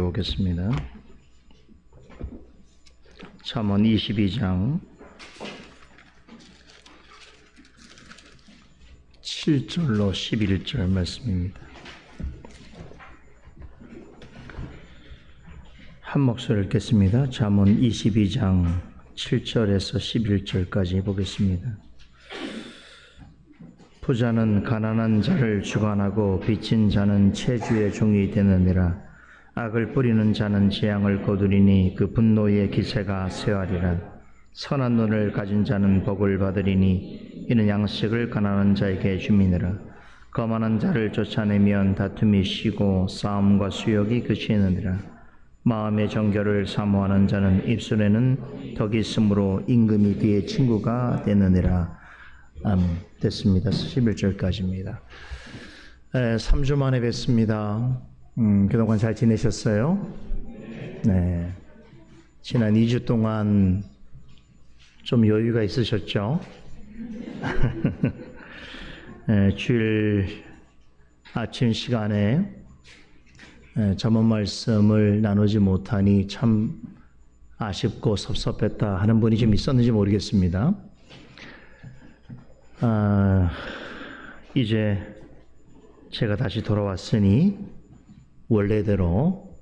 보겠습니다. 잠언 22장 7절로 11절 말씀입니다. 한 목소리 읽겠습니다. 잠언 22장 7절에서 11절까지 보겠습니다. 부자는 가난한 자를 주관하고 빚진 자는 체주의 종이 되느니라. 악을 뿌리는 자는 재앙을 거두리니 그 분노의 기세가 쇠하리라. 선한 눈을 가진 자는 복을 받으리니 이는 양식을 가난한 자에게 주미니라. 거만한 자를 쫓아내면 다툼이 쉬고 싸움과 수욕이 그치느니라. 마음의 정결을 사모하는 자는 입술에는 덕이 있으므로 임금이 그의 친구가 되느니라. 됐습니다. 11절까지입니다. 3주 만에 뵙습니다. 그동안 잘 지내셨어요? 네. 지난 2주 동안 좀 여유가 있으셨죠? 주일 아침 시간에 잠언 말씀을 나누지 못하니 참 아쉽고 섭섭했다 하는 분이 좀 있었는지 모르겠습니다. 이제 제가 다시 돌아왔으니 원래대로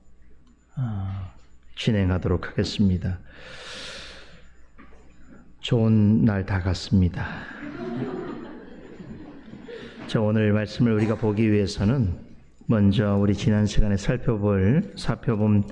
진행하도록 하겠습니다. 좋은 날 다 갔습니다. 자, 오늘 말씀을 우리가 보기 위해서는 먼저 우리 지난 시간에 살펴본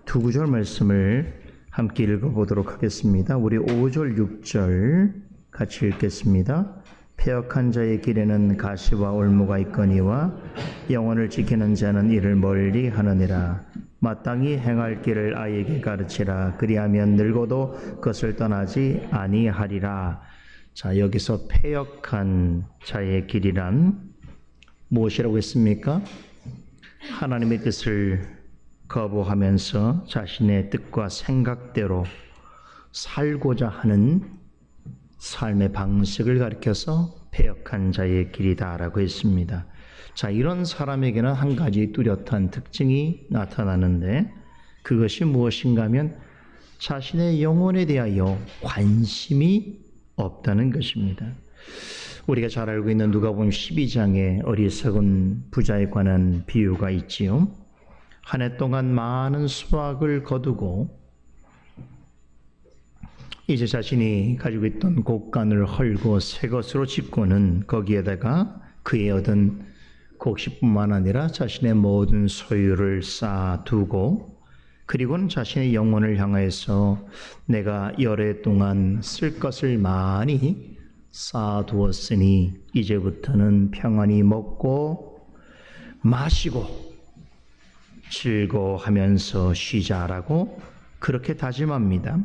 두 구절 말씀을 함께 읽어보도록 하겠습니다. 우리 5절, 6절 같이 읽겠습니다. 패역한 자의 길에는 가시와 올무가 있거니와 영혼을 지키는 자는 이를 멀리 하느니라. 마땅히 행할 길을 아이에게 가르치라. 그리하면 늙어도 그것을 떠나지 아니하리라. 자, 여기서 패역한 자의 길이란 무엇이라고 했습니까? 하나님의 뜻을 거부하면서 자신의 뜻과 생각대로 살고자 하는 삶의 방식을 가리켜서 패역한 자의 길이다라고 했습니다. 자, 이런 사람에게는 한 가지 뚜렷한 특징이 나타나는데 그것이 무엇인가 하면 자신의 영혼에 대하여 관심이 없다는 것입니다. 우리가 잘 알고 있는 누가복음 12장에 어리석은 부자에 관한 비유가 있지요. 한 해 동안 많은 수확을 거두고 이제 자신이 가지고 있던 곡간을 헐고 새 것으로 짓고는 거기에다가 그의 얻은 곡식뿐만 아니라 자신의 모든 소유를 쌓아두고 그리고는 자신의 영혼을 향해서 내가 여러 해 동안 쓸 것을 많이 쌓아두었으니 이제부터는 평안히 먹고 마시고 즐거워하면서 쉬자라고 그렇게 다짐합니다.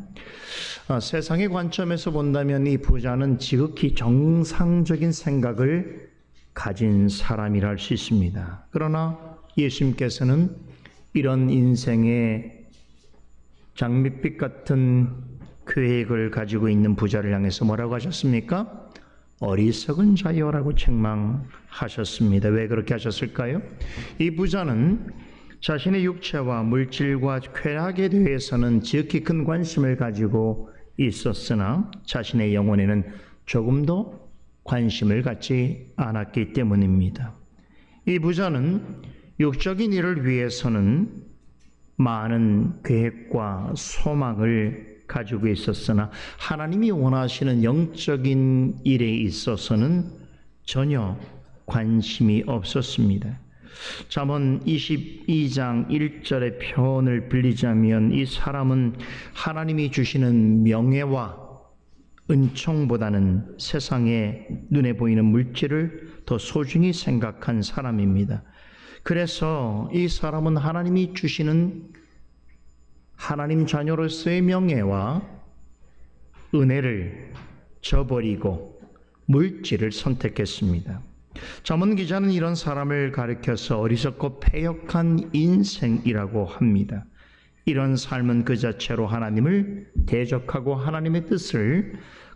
세상의 관점에서 본다면 이 부자는 지극히 정상적인 생각을 가진 사람이라 할 수 있습니다. 그러나 예수님께서는 이런 인생의 장밋빛 같은 계획을 가지고 있는 부자를 향해서 뭐라고 하셨습니까? 어리석은 자여라고 책망하셨습니다. 왜 그렇게 하셨을까요? 이 부자는 자신의 육체와 물질과 쾌락에 대해서는 지극히 큰 관심을 가지고 있었으나 자신의 영혼에는 조금도 관심을 갖지 않았기 때문입니다. 이 부자는 육적인 일을 위해서는 많은 계획과 소망을 가지고 있었으나 하나님이 원하시는 영적인 일에 있어서는 전혀 관심이 없었습니다. 잠언 22장 1절의 표현을 빌리자면 이 사람은 하나님이 주시는 명예와 은총보다는 세상에 눈에 보이는 물질을 더 소중히 생각한 사람입니다. 그래서 이 사람은 하나님이 주시는 하나님 자녀로서의 명예와 은혜를 저버리고 물질을 선택했습니다. 잠언 기자는 이런 사람을 가리켜서 어리석고 패역한 인생이라고 합니다. 이런 삶은 그 자체로 하나님을 대적하고 하나님의 뜻을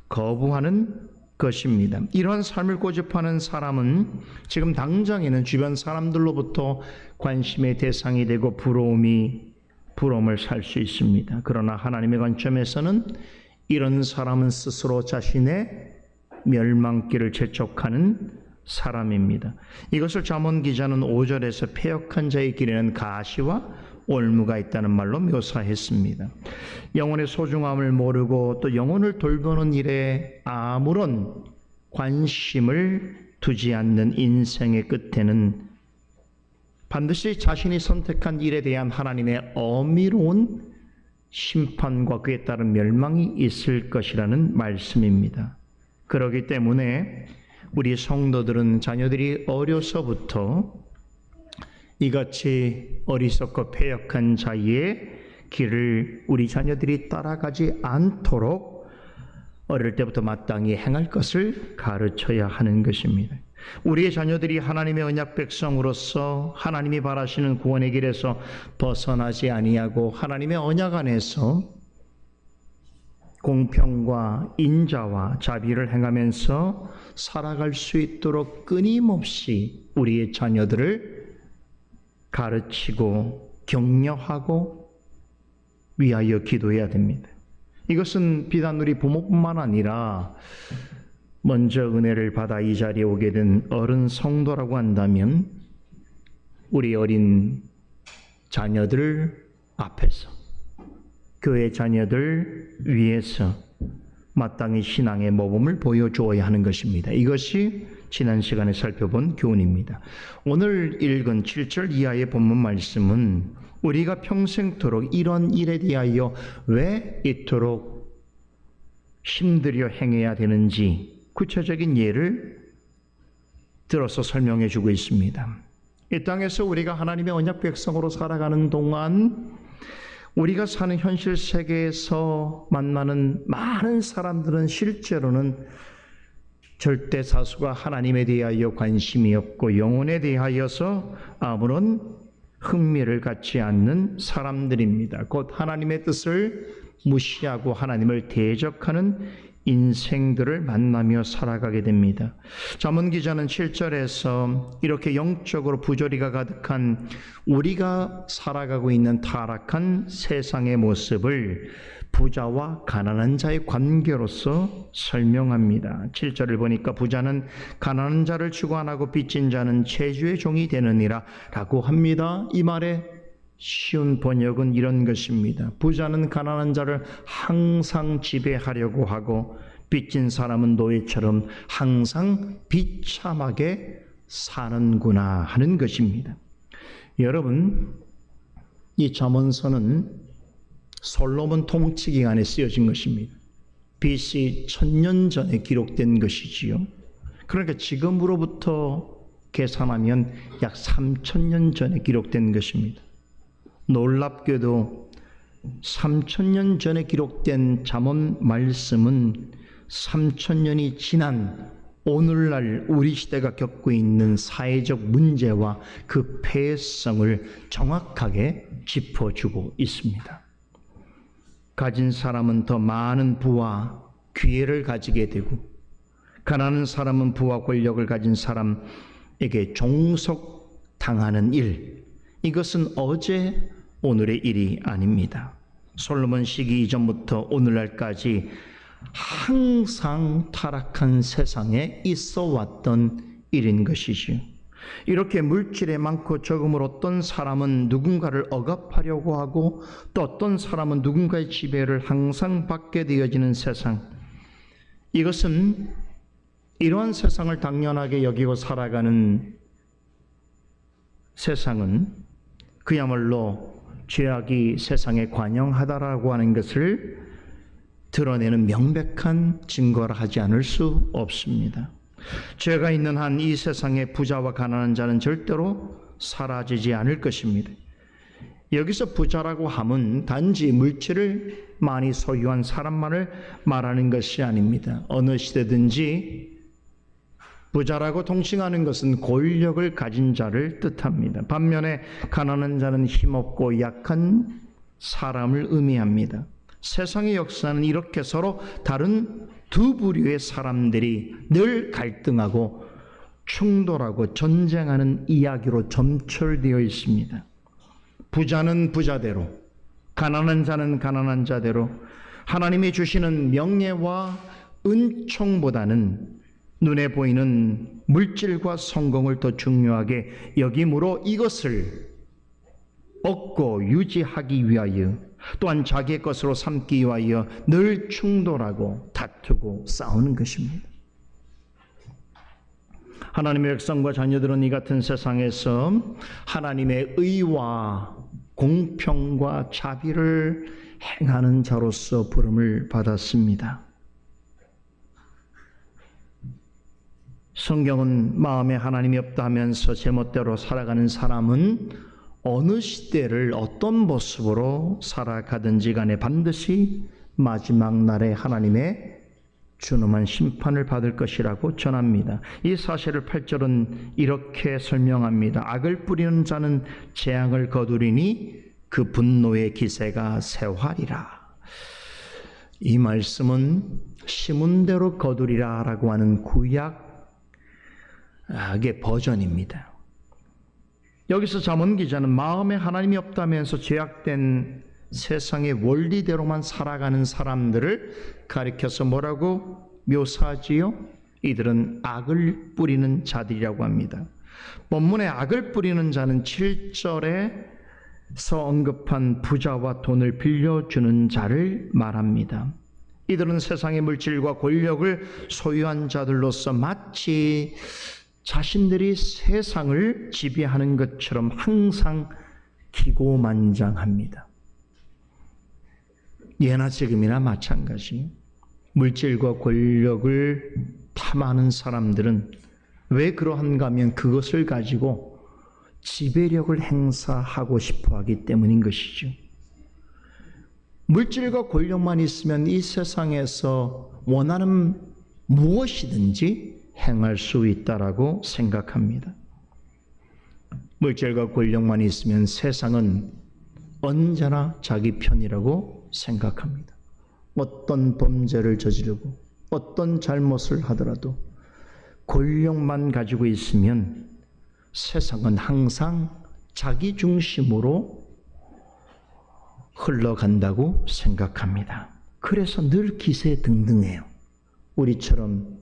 거부하는 것입니다. 이러한 삶을 고집하는 사람은 지금 당장에는 주변 사람들로부터 관심의 대상이 되고 부러움이 부러움을 살 수 있습니다. 그러나 하나님의 관점에서는 이런 사람은 스스로 자신의 멸망길을 재촉하는 사람입니다. 이것을 잠언 기자는 5절에서 패역한 자의 길에는 가시와 올무가 있다는 말로 묘사했습니다. 영혼의 소중함을 모르고 또 영혼을 돌보는 일에 아무런 관심을 두지 않는 인생의 끝에는 반드시 자신이 선택한 일에 대한 하나님의 어미로운 심판과 그에 따른 멸망이 있을 것이라는 말씀입니다. 그렇기 때문에 우리 성도들은 자녀들이 어려서부터 이같이 어리석고 패역한 자의 길을 우리 자녀들이 따라가지 않도록 어릴 때부터 마땅히 행할 것을 가르쳐야 하는 것입니다. 우리의 자녀들이 하나님의 언약 백성으로서 하나님이 바라시는 구원의 길에서 벗어나지 아니하고 하나님의 언약 안에서 공평과 인자와 자비를 행하면서 살아갈 수 있도록 끊임없이 우리의 자녀들을 가르치고 격려하고 위하여 기도해야 됩니다. 이것은 비단 우리 부모뿐만 아니라 먼저 은혜를 받아 이 자리에 오게 된 어른 성도라고 한다면 우리 어린 자녀들 앞에서 교회 자녀들 위해서 마땅히 신앙의 모범을 보여주어야 하는 것입니다. 이것이 지난 시간에 살펴본 교훈입니다. 오늘 읽은 7절 이하의 본문 말씀은 우리가 평생토록 이런 일에 대하여 왜 이토록 힘들여 행해야 되는지 구체적인 예를 들어서 설명해 주고 있습니다. 이 땅에서 우리가 하나님의 언약 백성으로 살아가는 동안 우리가 사는 현실 세계에서 만나는 많은 사람들은 실제로는 절대 다수가 하나님에 대하여 관심이 없고 영혼에 대하여서 아무런 흥미를 갖지 않는 사람들입니다. 곧 하나님의 뜻을 무시하고 하나님을 대적하는 인생들을 만나며 살아가게 됩니다. 잠언 기자는 7절에서 이렇게 영적으로 부조리가 가득한 우리가 살아가고 있는 타락한 세상의 모습을 부자와 가난한 자의 관계로서 설명합니다. 7절을 보니까 부자는 가난한 자를 주관하고 빚진 자는 채주의 종이 되느니라 라고 합니다. 이 말의 쉬운 번역은 이런 것입니다. 부자는 가난한 자를 항상 지배하려고 하고 빚진 사람은 노예처럼 항상 비참하게 사는구나 하는 것입니다. 여러분, 이 잠언서는 솔로몬 통치 기간에 쓰여진 것입니다. BC 1000년 전에 기록된 것이지요. 그러니까 지금으로부터 계산하면 약 3000년 전에 기록된 것입니다. 놀랍게도 3000년 전에 기록된 잠언 말씀은 3000년이 지난 오늘날 우리 시대가 겪고 있는 사회적 문제와 그 폐해성을 정확하게 짚어주고 있습니다. 가진 사람은 더 많은 부와 기회를 가지게 되고 가난한 사람은 부와 권력을 가진 사람에게 종속당하는 일, 이것은 어제 오늘의 일이 아닙니다. 솔로몬 시기 이전부터 오늘날까지 항상 타락한 세상에 있어 왔던 일인 것이지요. 이렇게 물질에 많고 적음을 어떤 사람은 누군가를 억압하려고 하고 또 어떤 사람은 누군가의 지배를 항상 받게 되어지는 세상, 이것은 이러한 세상을 당연하게 여기고 살아가는 세상은 그야말로 죄악이 세상에 관영하다라고 하는 것을 드러내는 명백한 증거라 하지 않을 수 없습니다. 죄가 있는 한 이 세상의 부자와 가난한 자는 절대로 사라지지 않을 것입니다. 여기서 부자라고 함은 단지 물질을 많이 소유한 사람만을 말하는 것이 아닙니다. 어느 시대든지 부자라고 통칭하는 것은 권력을 가진 자를 뜻합니다. 반면에 가난한 자는 힘없고 약한 사람을 의미합니다. 세상의 역사는 이렇게 서로 다른 두 부류의 사람들이 늘 갈등하고 충돌하고 전쟁하는 이야기로 점철되어 있습니다. 부자는 부자대로, 가난한 자는 가난한 자대로 하나님이 주시는 명예와 은총보다는 눈에 보이는 물질과 성공을 더 중요하게 여김으로 이것을 얻고 유지하기 위하여 또한 자기의 것으로 삼기 위하여 늘 충돌하고 다투고 싸우는 것입니다. 하나님의 백성과 자녀들은 이 같은 세상에서 하나님의 의와 공평과 자비를 행하는 자로서 부름을 받았습니다. 성경은 마음에 하나님이 없다 하면서 제멋대로 살아가는 사람은 어느 시대를 어떤 모습으로 살아가든지 간에 반드시 마지막 날에 하나님의 준엄한 심판을 받을 것이라고 전합니다. 이 사실을 8절은 이렇게 설명합니다. 악을 뿌리는 자는 재앙을 거두리니 그 분노의 기세가 쇠활이라. 이 말씀은 심은 대로 거두리라 라고 하는 구약의 버전입니다. 여기서 잠언 기자는 마음에 하나님이 없다면서 죄악된 세상의 원리대로만 살아가는 사람들을 가리켜서 뭐라고 묘사하지요? 이들은 악을 뿌리는 자들이라고 합니다. 본문에 악을 뿌리는 자는 7절에서 언급한 부자와 돈을 빌려주는 자를 말합니다. 이들은 세상의 물질과 권력을 소유한 자들로서 마치 자신들이 세상을 지배하는 것처럼 항상 기고만장합니다. 예나 지금이나 마찬가지. 물질과 권력을 탐하는 사람들은 왜 그러한가 하면 그것을 가지고 지배력을 행사하고 싶어 하기 때문인 것이죠. 물질과 권력만 있으면 이 세상에서 원하는 무엇이든지 행할 수 있다라고 생각합니다. 물질과 권력만 있으면 세상은 언제나 자기 편이라고 생각합니다. 어떤 범죄를 저지르고 어떤 잘못을 하더라도 권력만 가지고 있으면 세상은 항상 자기 중심으로 흘러간다고 생각합니다. 그래서 늘 기세등등해요. 우리처럼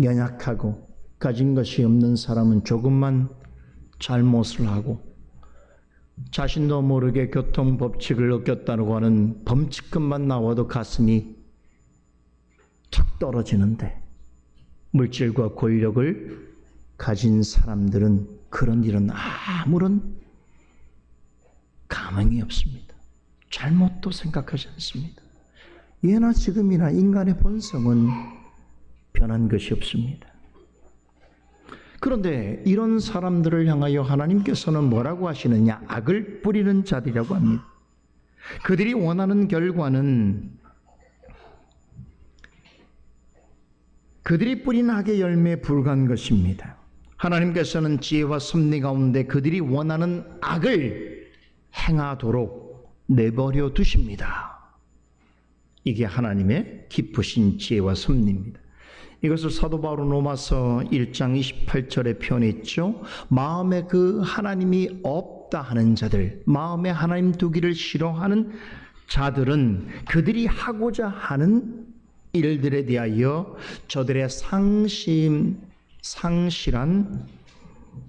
연약하고 가진 것이 없는 사람은 조금만 잘못을 하고 자신도 모르게 교통법칙을 어겼다고 하는 범칙금만 나와도 가슴이 툭 떨어지는데 물질과 권력을 가진 사람들은 그런 일은 아무런 감흥이 없습니다. 잘못도 생각하지 않습니다. 예나 지금이나 인간의 본성은 변한 것이 없습니다. 그런데 이런 사람들을 향하여 하나님께서는 뭐라고 하시느냐? 악을 뿌리는 자들이라고 합니다. 그들이 원하는 결과는 그들이 뿌린 악의 열매에 불과한 것입니다. 하나님께서는 지혜와 섭리 가운데 그들이 원하는 악을 행하도록 내버려 두십니다. 이게 하나님의 깊으신 지혜와 섭리입니다. 이것을 사도 바울 로마서 1장 28절에 표현했죠. 마음에 그 하나님이 없다 하는 자들, 마음에 하나님 두기를 싫어하는 자들은 그들이 하고자 하는 일들에 대하여 저들의 상실한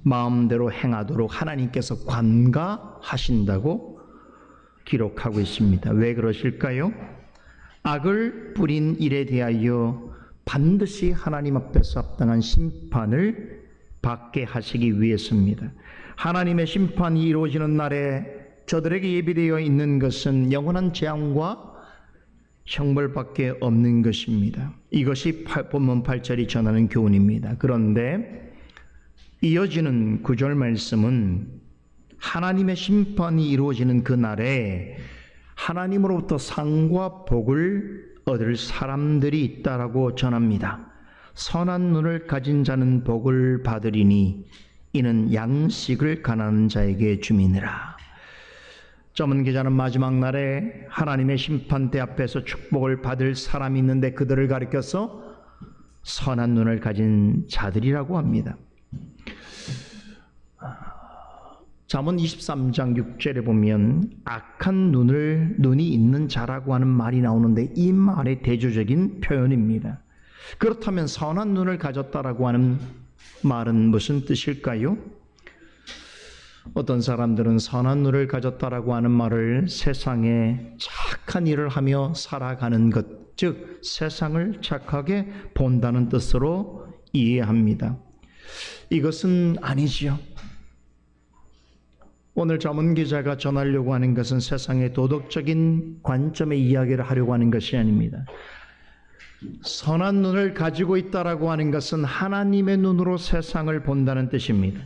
마음대로 행하도록 하나님께서 관가하신다고 기록하고 있습니다. 왜 그러실까요? 악을 뿌린 일에 대하여 반드시 하나님 앞에서 합당한 심판을 받게 하시기 위해서입니다. 하나님의 심판이 이루어지는 날에 저들에게 예비되어 있는 것은 영원한 재앙과 형벌밖에 없는 것입니다. 이것이 본문 8절이 전하는 교훈입니다. 그런데 이어지는 9절 말씀은 하나님의 심판이 이루어지는 그 날에 하나님으로부터 상과 복을 얻을 사람들이 있다라고 전합니다. 선한 눈을 가진 자는 복을 받으리니 이는 양식을 가난한 자에게 주미니라. 점은 기자는 마지막 날에 하나님의 심판대 앞에서 축복을 받을 사람이 있는데 그들을 가리켜서 선한 눈을 가진 자들이라고 합니다. 잠언 23장 6절에 보면 악한 눈이 있는 자라고 하는 말이 나오는데 이 말의 대조적인 표현입니다. 그렇다면 선한 눈을 가졌다라고 하는 말은 무슨 뜻일까요? 어떤 사람들은 선한 눈을 가졌다라고 하는 말을 세상에 착한 일을 하며 살아가는 것, 즉 세상을 착하게 본다는 뜻으로 이해합니다. 이것은 아니지요. 오늘 잠언 기자가 전하려고 하는 것은 세상의 도덕적인 관점의 이야기를 하려고 하는 것이 아닙니다. 선한 눈을 가지고 있다라고 하는 것은 하나님의 눈으로 세상을 본다는 뜻입니다.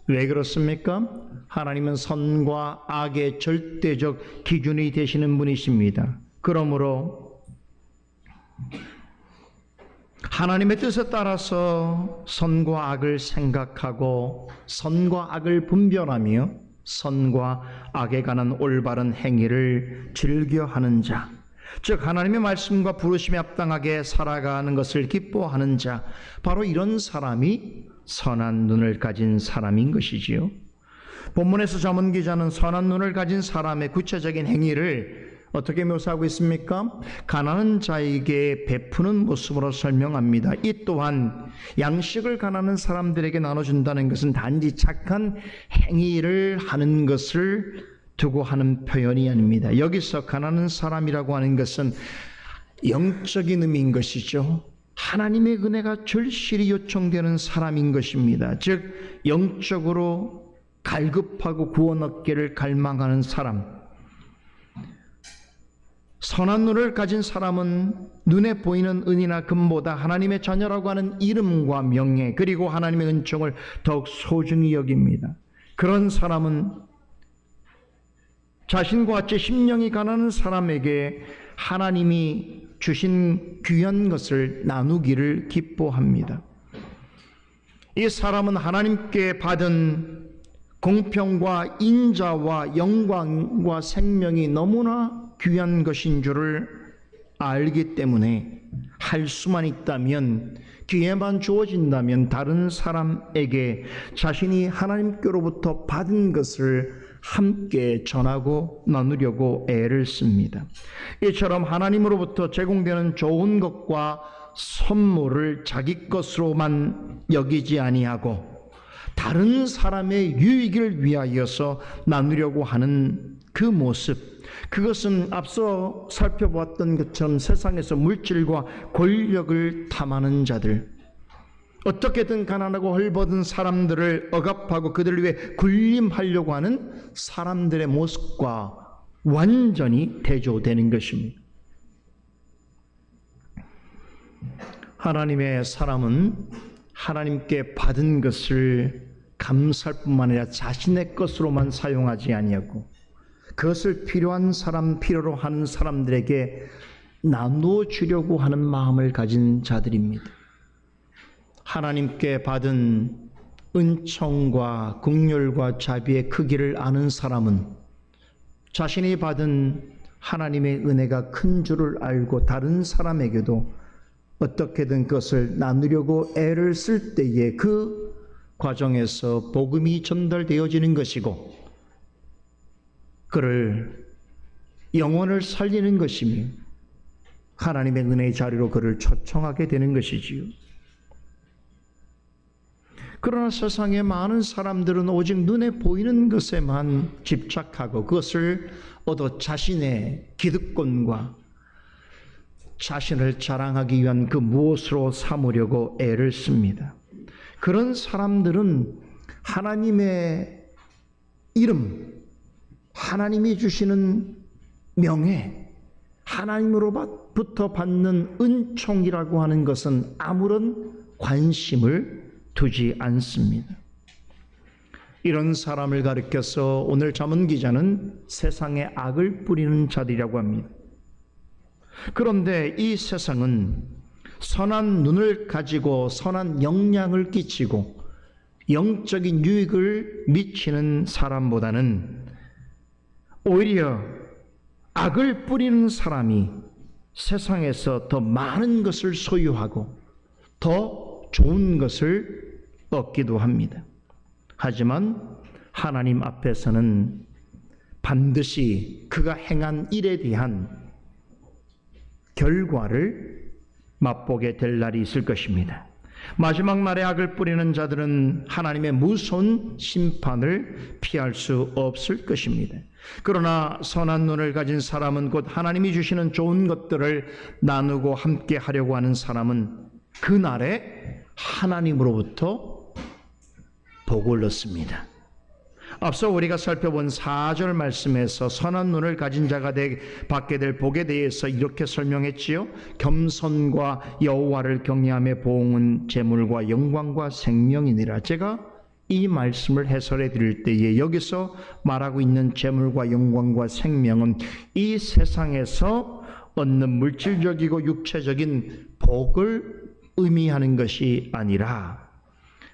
왜 그렇습니까? 하나님은 선과 악의 절대적 기준이 되시는 분이십니다. 그러므로 하나님의 뜻에 따라서 선과 악을 생각하고 선과 악을 분별하며 선과 악에 관한 올바른 행위를 즐겨하는 자, 즉 하나님의 말씀과 부르심에 합당하게 살아가는 것을 기뻐하는 자, 바로 이런 사람이 선한 눈을 가진 사람인 것이지요. 본문에서 잠언 기자는 선한 눈을 가진 사람의 구체적인 행위를 어떻게 묘사하고 있습니까? 가난한 자에게 베푸는 모습으로 설명합니다. 이 또한 양식을 가난한 사람들에게 나눠준다는 것은 단지 착한 행위를 하는 것을 두고 하는 표현이 아닙니다. 여기서 가난한 사람이라고 하는 것은 영적인 의미인 것이죠. 하나님의 은혜가 절실히 요청되는 사람인 것입니다. 즉 영적으로 갈급하고 구원 얻기를 갈망하는 사람. 선한 눈을 가진 사람은 눈에 보이는 은이나 금보다 하나님의 자녀라고 하는 이름과 명예, 그리고 하나님의 은총을 더욱 소중히 여깁니다. 그런 사람은 자신과 같이 심령이 가난한 사람에게 하나님이 주신 귀한 것을 나누기를 기뻐합니다. 이 사람은 하나님께 받은 공평과 인자와 영광과 생명이 너무나 귀한 것인 줄을 알기 때문에 할 수만 있다면, 기회만 주어진다면 다른 사람에게 자신이 하나님께로부터 받은 것을 함께 전하고 나누려고 애를 씁니다. 이처럼 하나님으로부터 제공되는 좋은 것과 선물을 자기 것으로만 여기지 아니하고 다른 사람의 유익을 위하여서 나누려고 하는 그 모습, 그것은 앞서 살펴보았던 것처럼 세상에서 물질과 권력을 탐하는 자들, 어떻게든 가난하고 헐벗은 사람들을 억압하고 그들을 위해 군림하려고 하는 사람들의 모습과 완전히 대조되는 것입니다. 하나님의 사람은 하나님께 받은 것을 감사할 뿐만 아니라 자신의 것으로만 사용하지 아니하고 그것을 필요로 하는 사람들에게 나누어 주려고 하는 마음을 가진 자들입니다. 하나님께 받은 은총과 긍휼과 자비의 크기를 아는 사람은 자신이 받은 하나님의 은혜가 큰 줄을 알고 다른 사람에게도 어떻게든 그것을 나누려고 애를 쓸 때에 그 과정에서 복음이 전달되어지는 것이고 그를 영혼을 살리는 것이며 하나님의 은혜의 자리로 그를 초청하게 되는 것이지요. 그러나 세상의 많은 사람들은 오직 눈에 보이는 것에만 집착하고 그것을 얻어 자신의 기득권과 자신을 자랑하기 위한 그 무엇으로 삼으려고 애를 씁니다. 그런 사람들은 하나님의 이름, 하나님이 주시는 명예, 하나님으로부터 받는 은총이라고 하는 것은 아무런 관심을 두지 않습니다. 이런 사람을 가리켜서 오늘 잠언 기자는 세상에 악을 뿌리는 자들이라고 합니다. 그런데 이 세상은 선한 눈을 가지고 선한 영향을 끼치고 영적인 유익을 미치는 사람보다는 오히려 악을 뿌리는 사람이 세상에서 더 많은 것을 소유하고 더 좋은 것을 얻기도 합니다. 하지만 하나님 앞에서는 반드시 그가 행한 일에 대한 결과를 맛보게 될 날이 있을 것입니다. 마지막 날에 악을 뿌리는 자들은 하나님의 무서운 심판을 피할 수 없을 것입니다. 그러나 선한 눈을 가진 사람은, 곧 하나님이 주시는 좋은 것들을 나누고 함께 하려고 하는 사람은 그날에 하나님으로부터 복을 얻습니다. 앞서 우리가 살펴본 4절 말씀에서 선한 눈을 가진 자가 받게 될 복에 대해서 이렇게 설명했지요. 겸손과 여호와를 경외함의 보응은 재물과 영광과 생명이니라. 제가 이 말씀을 해설해 드릴 때에 여기서 말하고 있는 재물과 영광과 생명은 이 세상에서 얻는 물질적이고 육체적인 복을 의미하는 것이 아니라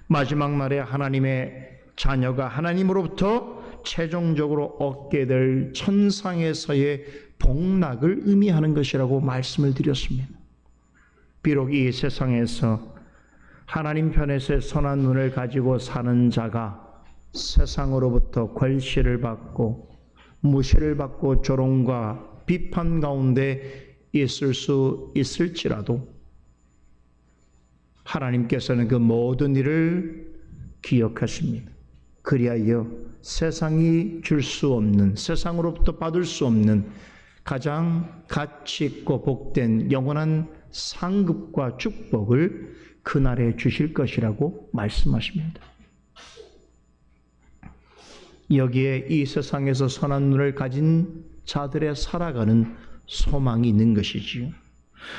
마지막 날에 하나님의 자녀가 하나님으로부터 최종적으로 얻게 될 천상에서의 복락을 의미하는 것이라고 말씀을 드렸습니다. 비록 이 세상에서 하나님 편에서의 선한 눈을 가지고 사는 자가 세상으로부터 궐시를 받고 무시를 받고 조롱과 비판 가운데 있을 수 있을지라도 하나님께서는 그 모든 일을 기억하십니다. 그리하여 세상이 줄 수 없는, 세상으로부터 받을 수 없는 가장 가치 있고 복된 영원한 상급과 축복을 그날에 주실 것이라고 말씀하십니다. 여기에 이 세상에서 선한 눈을 가진 자들의 살아가는 소망이 있는 것이지요.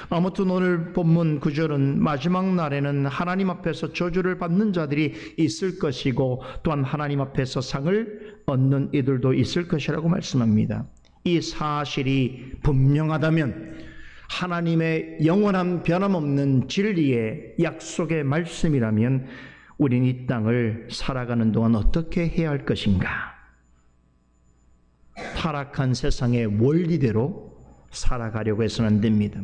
아무튼 오늘 본문 9절은 마지막 날에는 하나님 앞에서 저주를 받는 자들이 있을 것이고 또한 하나님 앞에서 상을 얻는 이들도 있을 것이라고 말씀합니다. 이 사실이 분명하다면, 하나님의 영원한 변함없는 진리의 약속의 말씀이라면 우린 이 땅을 살아가는 동안 어떻게 해야 할 것인가? 타락한 세상의 원리대로 살아가려고 해서는 안 됩니다.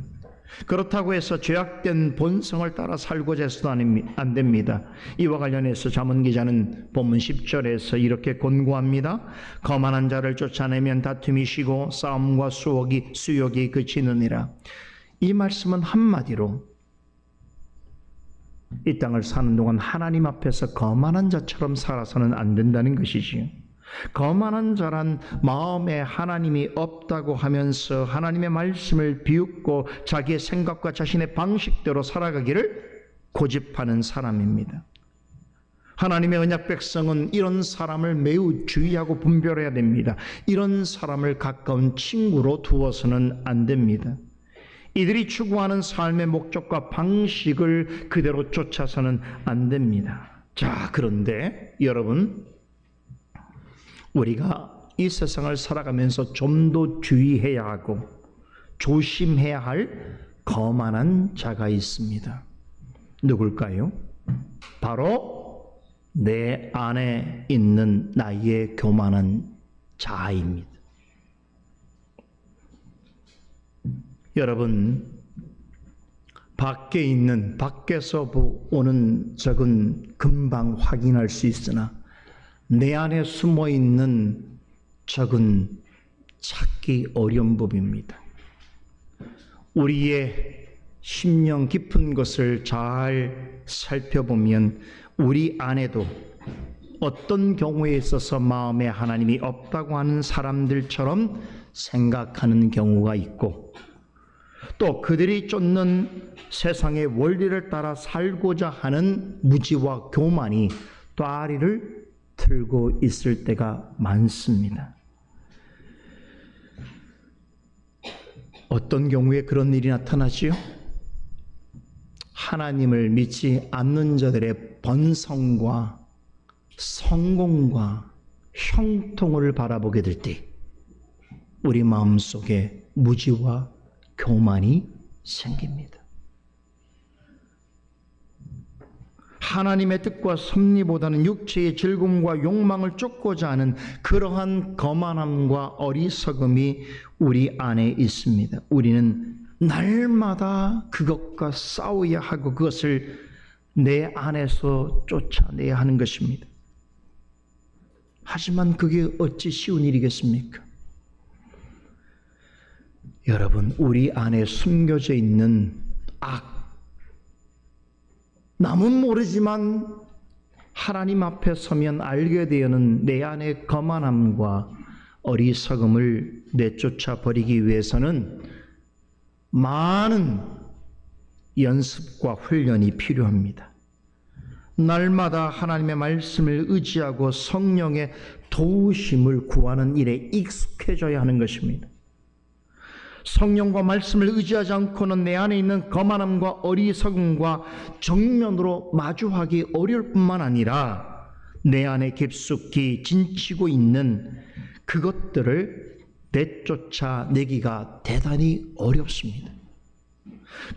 그렇다고 해서 죄악된 본성을 따라 살고자 해서도 안 됩니다. 이와 관련해서 잠언 기자는 본문 10절에서 이렇게 권고합니다. 거만한 자를 쫓아내면 다툼이 쉬고 싸움과 수욕이 그치느니라. 이 말씀은 한마디로 이 땅을 사는 동안 하나님 앞에서 거만한 자처럼 살아서는 안 된다는 것이지요. 거만한 자란 마음에 하나님이 없다고 하면서 하나님의 말씀을 비웃고 자기의 생각과 자신의 방식대로 살아가기를 고집하는 사람입니다. 하나님의 언약 백성은 이런 사람을 매우 주의하고 분별해야 됩니다. 이런 사람을 가까운 친구로 두어서는 안 됩니다. 이들이 추구하는 삶의 목적과 방식을 그대로 쫓아서는 안 됩니다. 자, 그런데 여러분, 우리가 이 세상을 살아가면서 좀 더 주의해야 하고 조심해야 할 거만한 자가 있습니다. 누굴까요? 바로 내 안에 있는 나의 교만한 자아입니다. 여러분, 밖에서 오는 적은 금방 확인할 수 있으나 내 안에 숨어 있는 적은 찾기 어려운 법입니다. 우리의 심령 깊은 것을 잘 살펴보면 우리 안에도 어떤 경우에 있어서 마음에 하나님이 없다고 하는 사람들처럼 생각하는 경우가 있고, 또 그들이 쫓는 세상의 원리를 따라 살고자 하는 무지와 교만이 또 아리를 틀고 있을 때가 많습니다. 어떤 경우에 그런 일이 나타나지요? 하나님을 믿지 않는 자들의 번성과 성공과 형통을 바라보게 될 때 우리 마음속에 무지와 교만이 생깁니다. 하나님의 뜻과 섭리보다는 육체의 즐거움과 욕망을 쫓고자 하는 그러한 거만함과 어리석음이 우리 안에 있습니다. 우리는 날마다 그것과 싸워야 하고 그것을 내 안에서 쫓아내야 하는 것입니다. 하지만 그게 어찌 쉬운 일이겠습니까? 여러분, 우리 안에 숨겨져 있는 악, 남은 모르지만 하나님 앞에 서면 알게 되는 내 안의 거만함과 어리석음을 내쫓아 버리기 위해서는 많은 연습과 훈련이 필요합니다. 날마다 하나님의 말씀을 의지하고 성령의 도우심을 구하는 일에 익숙해져야 하는 것입니다. 성령과 말씀을 의지하지 않고는 내 안에 있는 거만함과 어리석음과 정면으로 마주하기 어려울 뿐만 아니라 내 안에 깊숙이 진치고 있는 그것들을 내쫓아내기가 대단히 어렵습니다.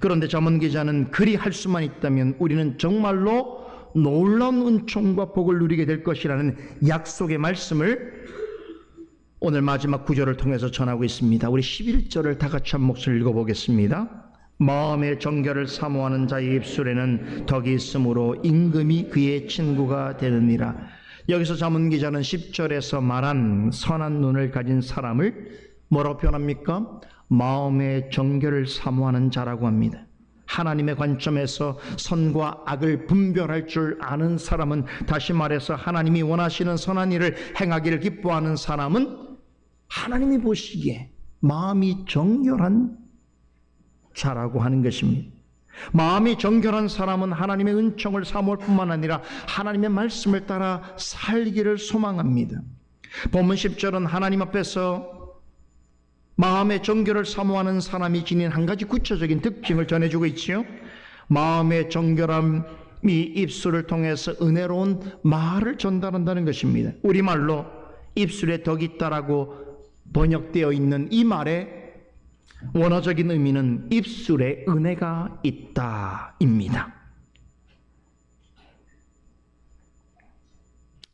그런데 잠언 기자는 그리 할 수만 있다면 우리는 정말로 놀라운 은총과 복을 누리게 될 것이라는 약속의 말씀을 오늘 마지막 구절을 통해서 전하고 있습니다. 우리 11절을 다 같이 한 목소리 읽어보겠습니다. 마음의 정결을 사모하는 자의 입술에는 덕이 있으므로 임금이 그의 친구가 되느니라. 여기서 잠언 기자는 10절에서 말한 선한 눈을 가진 사람을 뭐라고 표현합니까? 마음의 정결을 사모하는 자라고 합니다. 하나님의 관점에서 선과 악을 분별할 줄 아는 사람은, 다시 말해서 하나님이 원하시는 선한 일을 행하기를 기뻐하는 사람은 하나님이 보시기에 마음이 정결한 자라고 하는 것입니다. 마음이 정결한 사람은 하나님의 은총을 사모할 뿐만 아니라 하나님의 말씀을 따라 살기를 소망합니다. 본문 10절은 하나님 앞에서 마음의 정결을 사모하는 사람이 지닌 한 가지 구체적인 특징을 전해주고 있지요. 마음의 정결함이 입술을 통해서 은혜로운 말을 전달한다는 것입니다. 우리말로 입술에 덕이 있다라고 번역되어 있는 이 말의 원어적인 의미는 입술에 은혜가 있다입니다.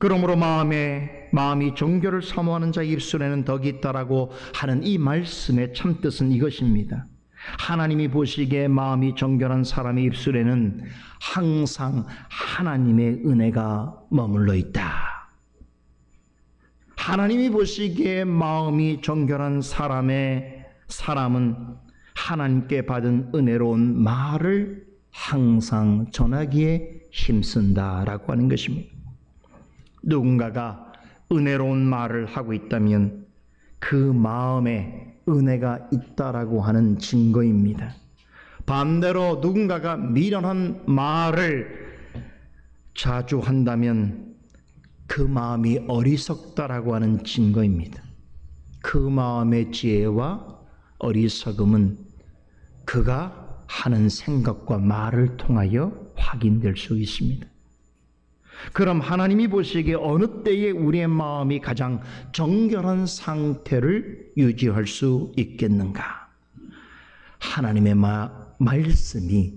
그러므로 마음이 정결을 사모하는 자의 입술에는 덕이 있다라고 하는 이 말씀의 참뜻은 이것입니다. 하나님이 보시기에 마음이 정결한 사람의 입술에는 항상 하나님의 은혜가 머물러 있다. 하나님이 보시기에 마음이 정결한 사람은 하나님께 받은 은혜로운 말을 항상 전하기에 힘쓴다라고 하는 것입니다. 누군가가 은혜로운 말을 하고 있다면 그 마음에 은혜가 있다라고 하는 증거입니다. 반대로 누군가가 미련한 말을 자주 한다면 그 마음이 어리석다라고 하는 증거입니다. 그 마음의 지혜와 어리석음은 그가 하는 생각과 말을 통하여 확인될 수 있습니다. 그럼 하나님이 보시기에 어느 때에 우리의 마음이 가장 정결한 상태를 유지할 수 있겠는가? 하나님의 말씀이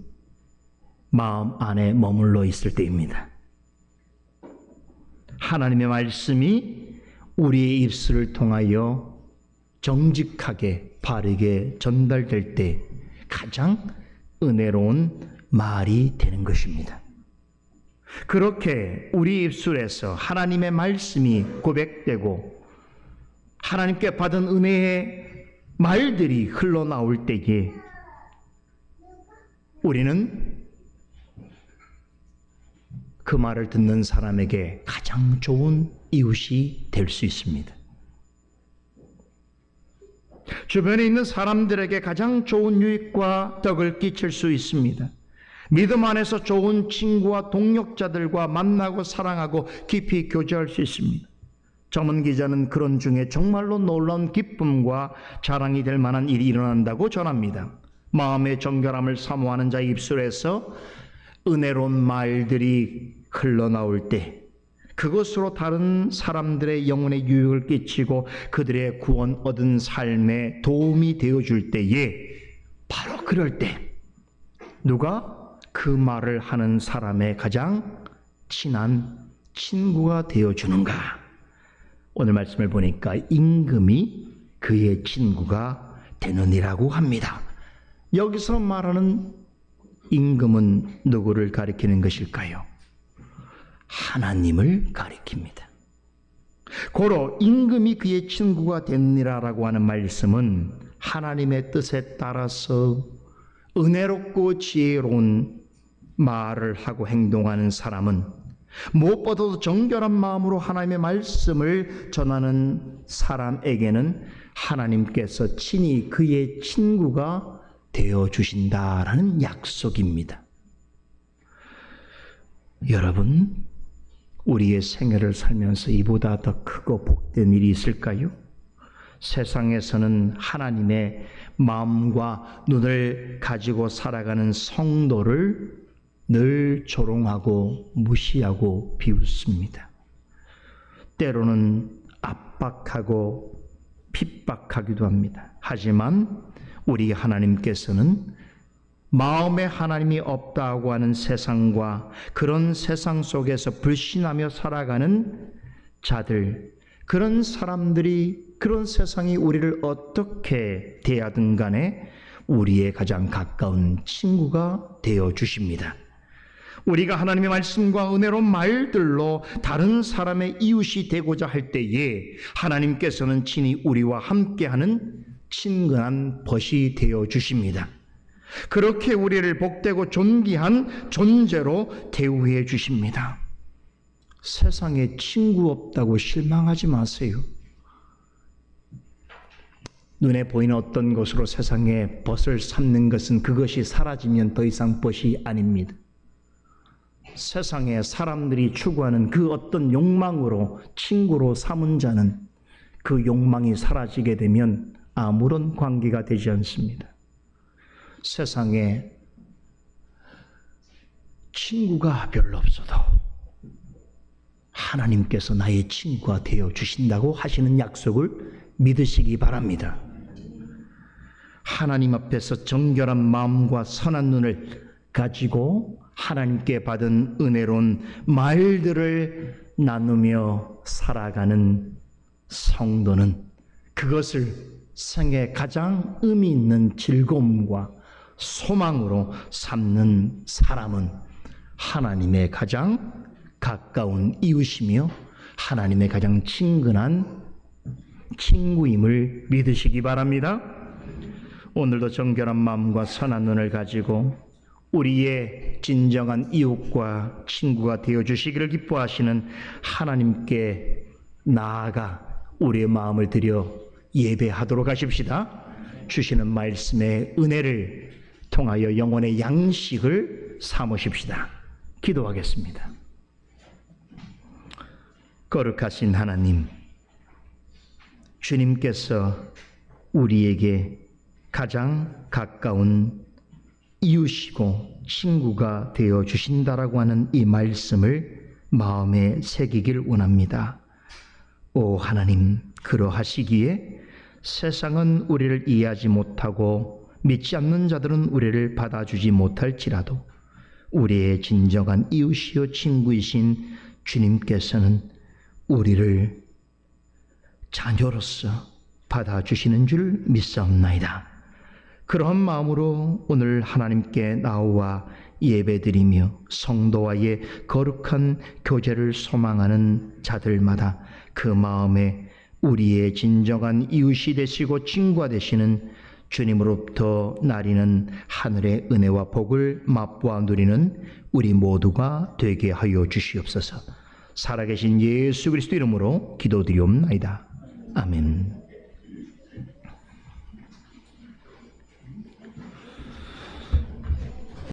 마음 안에 머물러 있을 때입니다. 하나님의 말씀이 우리의 입술을 통하여 정직하게 바르게 전달될 때 가장 은혜로운 말이 되는 것입니다. 그렇게 우리 입술에서 하나님의 말씀이 고백되고 하나님께 받은 은혜의 말들이 흘러나올 때에 우리는 그 말을 듣는 사람에게 가장 좋은 이웃이 될 수 있습니다. 주변에 있는 사람들에게 가장 좋은 유익과 덕을 끼칠 수 있습니다. 믿음 안에서 좋은 친구와 동역자들과 만나고 사랑하고 깊이 교제할 수 있습니다. 잠언 기자는 그런 중에 정말로 놀라운 기쁨과 자랑이 될 만한 일이 일어난다고 전합니다. 마음의 정결함을 사모하는 자의 입술에서 은혜로운 말들이 흘러나올 때 그것으로 다른 사람들의 영혼에 유익을 끼치고 그들의 구원 얻은 삶에 도움이 되어줄 때에 바로 그럴 때 누가 그 말을 하는 사람의 가장 친한 친구가 되어주는가? 오늘 말씀을 보니까 임금이 그의 친구가 되느니라고 합니다. 여기서 말하는 임금은 누구를 가리키는 것일까요? 하나님을 가리킵니다. 고로 임금이 그의 친구가 됐니라라고 하는 말씀은 하나님의 뜻에 따라서 은혜롭고 지혜로운 말을 하고 행동하는 사람은 무엇보다도 정결한 마음으로 하나님의 말씀을 전하는 사람에게는 하나님께서 친히 그의 친구가 되어 주신다라는 약속입니다. 여러분, 우리의 생애를 살면서 이보다 더 크고 복된 일이 있을까요? 세상에서는 하나님의 마음과 눈을 가지고 살아가는 성도를 늘 조롱하고 무시하고 비웃습니다. 때로는 압박하고 핍박하기도 합니다. 하지만 우리 하나님께서는 마음에 하나님이 없다고 하는 세상과 그런 세상 속에서 불신하며 살아가는 자들, 그런 사람들이, 그런 세상이 우리를 어떻게 대하든 간에 우리의 가장 가까운 친구가 되어 주십니다. 우리가 하나님의 말씀과 은혜로운 말들로 다른 사람의 이웃이 되고자 할 때에 하나님께서는 친히 우리와 함께하는 친근한 벗이 되어 주십니다. 그렇게 우리를 복되고 존귀한 존재로 대우해 주십니다. 세상에 친구 없다고 실망하지 마세요. 눈에 보이는 어떤 것으로 세상에 벗을 삼는 것은 그것이 사라지면 더 이상 벗이 아닙니다. 세상에 사람들이 추구하는 그 어떤 욕망으로 친구로 삼은 자는 그 욕망이 사라지게 되면 아무런 관계가 되지 않습니다. 세상에 친구가 별로 없어도 하나님께서 나의 친구가 되어 주신다고 하시는 약속을 믿으시기 바랍니다. 하나님 앞에서 정결한 마음과 선한 눈을 가지고 하나님께 받은 은혜로운 말들을 나누며 살아가는 성도는 그것을 생애 가장 의미 있는 즐거움과 소망으로 삼는 사람은 하나님의 가장 가까운 이웃이며 하나님의 가장 친근한 친구임을 믿으시기 바랍니다. 오늘도 정결한 마음과 선한 눈을 가지고 우리의 진정한 이웃과 친구가 되어주시기를 기뻐하시는 하나님께 나아가 우리의 마음을 들여 예배하도록 하십시다. 주시는 말씀의 은혜를 통하여 영혼의 양식을 삼으십시다. 기도하겠습니다. 거룩하신 하나님, 주님께서 우리에게 가장 가까운 이웃이고 친구가 되어 주신다라고 하는 이 말씀을 마음에 새기길 원합니다. 오 하나님, 그러하시기에 세상은 우리를 이해하지 못하고 믿지 않는 자들은 우리를 받아주지 못할지라도 우리의 진정한 이웃이요 친구이신 주님께서는 우리를 자녀로서 받아주시는 줄 믿사옵나이다. 그러한 마음으로 오늘 하나님께 나와 예배드리며 성도와의 거룩한 교제를 소망하는 자들마다 그 마음에 우리의 진정한 이웃이 되시고 친구가 되시는 주님으로부터 나리는 하늘의 은혜와 복을 맛보아 누리는 우리 모두가 되게 하여 주시옵소서. 살아계신 예수 그리스도 이름으로 기도드리옵나이다. 아멘.